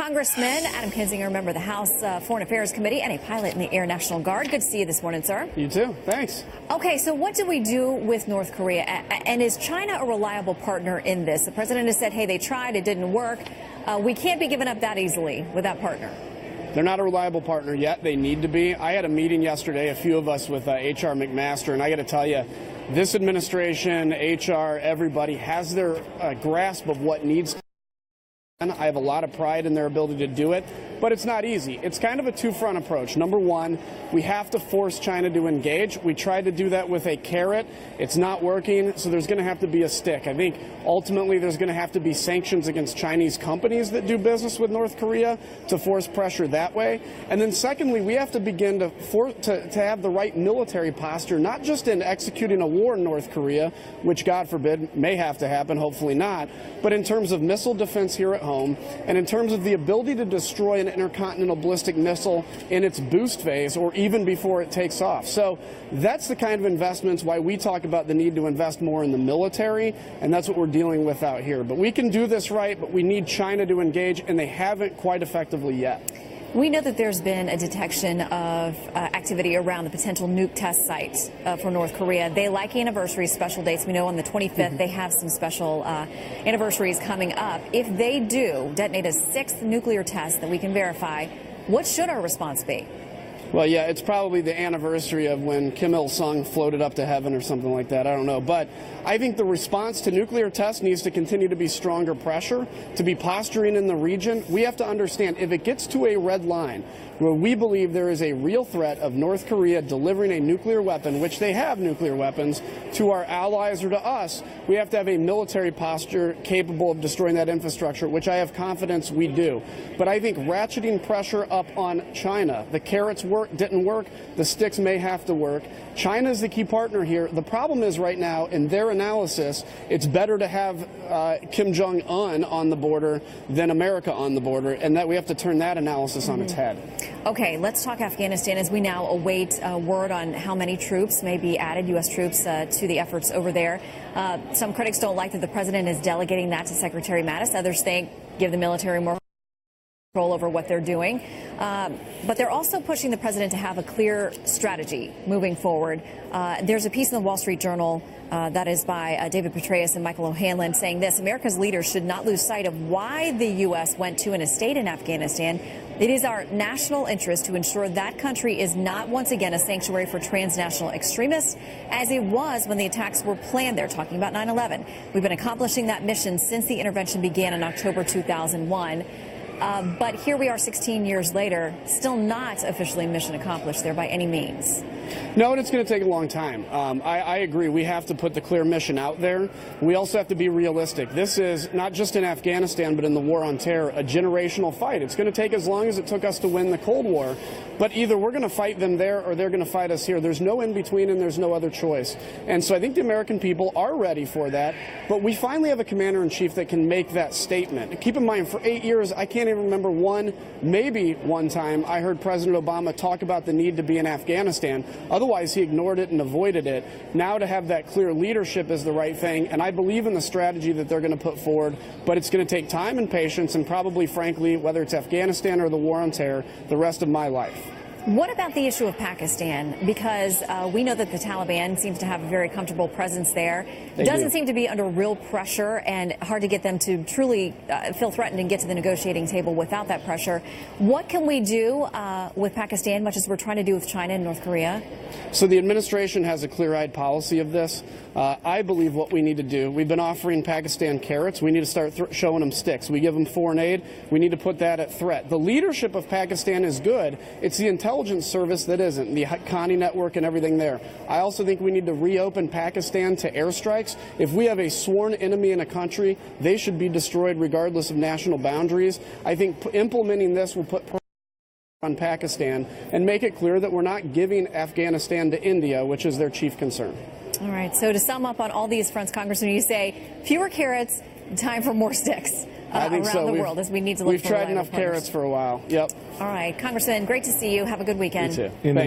Congressman Adam Kinzinger, member of the House Foreign Affairs Committee and a pilot in the Air National Guard. Good to see you this morning, sir. You too. Thanks. Okay, so what do we do with North Korea? And is China a reliable partner in this? The president has said, hey, they tried, it didn't work. We can't be given up that easily with that partner. They're not a reliable partner yet. They need to be. I had a meeting yesterday, a few of us with H.R. McMaster, and I got to tell you, this administration, HR, everybody has their grasp of what needs to be done. I have a lot of pride in their ability to do it, but it's not easy. It's kind of a two-front approach. Number one, we have to force China to engage. We tried to do that with a carrot. It's not working, so there's going to have to be a stick. I think ultimately there's going to have to be sanctions against Chinese companies that do business with North Korea to force pressure that way. And then secondly, we have to begin to have the right military posture, not just in executing a war in North Korea, which God forbid may have to happen, hopefully not, but in terms of missile defense here at home and in terms of the ability to destroy an intercontinental ballistic missile in its boost phase or even before it takes off. So that's the kind of investments why we talk about the need to invest more in the military, and that's what we're dealing with out here. But we can do this right, but we need China to engage, and they haven't quite effectively yet. We know that there's been a detection of activity around the potential nuke test site for North Korea. They like anniversaries, special dates. We know on the 25th they have some special anniversaries coming up. If they do detonate a sixth nuclear test that we can verify, what should our response be? Well, yeah, it's probably the anniversary of when Kim Il-sung floated up to heaven or something like that. I don't know. But I think the response to nuclear tests needs to continue to be stronger pressure, to be posturing in the region. We have to understand if it gets to a red line where we believe there is a real threat of North Korea delivering a nuclear weapon, which they have nuclear weapons, to our allies or to us, we have to have a military posture capable of destroying that infrastructure, which I have confidence we do. But I think ratcheting pressure up on China, the carrots didn't work, the sticks may have to work. China is the key partner here. The problem is right now, in their analysis, it's better to have Kim Jong-un on the border than America on the border, and that we have to turn that analysis on its head. Okay, let's talk Afghanistan as we now await word on how many troops may be added, U.S. troops, to the efforts over there. Some critics don't like that the president is delegating that to Secretary Mattis. Others think give the military more control over what they're doing. But they're also pushing the president to have a clear strategy moving forward. There's a piece in the Wall Street Journal that is by David Petraeus and Michael O'Hanlon saying this: America's leaders should not lose sight of why the U.S. went to and has stayed in Afghanistan. It is our national interest to ensure that country is not once again a sanctuary for transnational extremists, as it was when the attacks were planned. They're talking about 9/11. We've been accomplishing that mission since the intervention began in October 2001. But here we are 16 years later, still not officially mission accomplished there by any means. No, and it's going to take a long time. I agree. We have to put the clear mission out there. We also have to be realistic. This is not just in Afghanistan, but in the war on terror, a generational fight. It's going to take as long as it took us to win the Cold War. But either we're going to fight them there or they're going to fight us here. There's no in between and there's no other choice. And so I think the American people are ready for that. But we finally have a commander-in-chief that can make that statement. Keep in mind, for 8 years, I can't even remember maybe one time I heard President Obama talk about the need to be in Afghanistan. Otherwise, he ignored it and avoided it. Now to have that clear leadership is the right thing, and I believe in the strategy that they're going to put forward, but it's going to take time and patience and probably, frankly, whether it's Afghanistan or the war on terror, the rest of my life. What about the issue of Pakistan? Because we know that the Taliban seems to have a very comfortable presence there. It doesn't seem to be under real pressure and hard to get them to truly feel threatened and get to the negotiating table without that pressure. What can we do with Pakistan, much as we're trying to do with China and North Korea? So the administration has a clear-eyed policy of this. I believe what we need to do, we've been offering Pakistan carrots. We need to start showing them sticks. We give them foreign aid. We need to put that at threat. The leadership of Pakistan is good. It's the intelligence service that isn't, the Haqqani network and everything there. I also think we need to reopen Pakistan to airstrikes. If we have a sworn enemy in a country, they should be destroyed regardless of national boundaries. I think implementing this will put pressure on Pakistan and make it clear that we're not giving Afghanistan to India, which is their chief concern. All right. So to sum up on all these fronts, Congressman, you say fewer carrots, time for more sticks around the world, as we need to look for. We've tried enough carrots for a while. Yep. All right. Congressman, great to see you. Have a good weekend. You too. Thanks.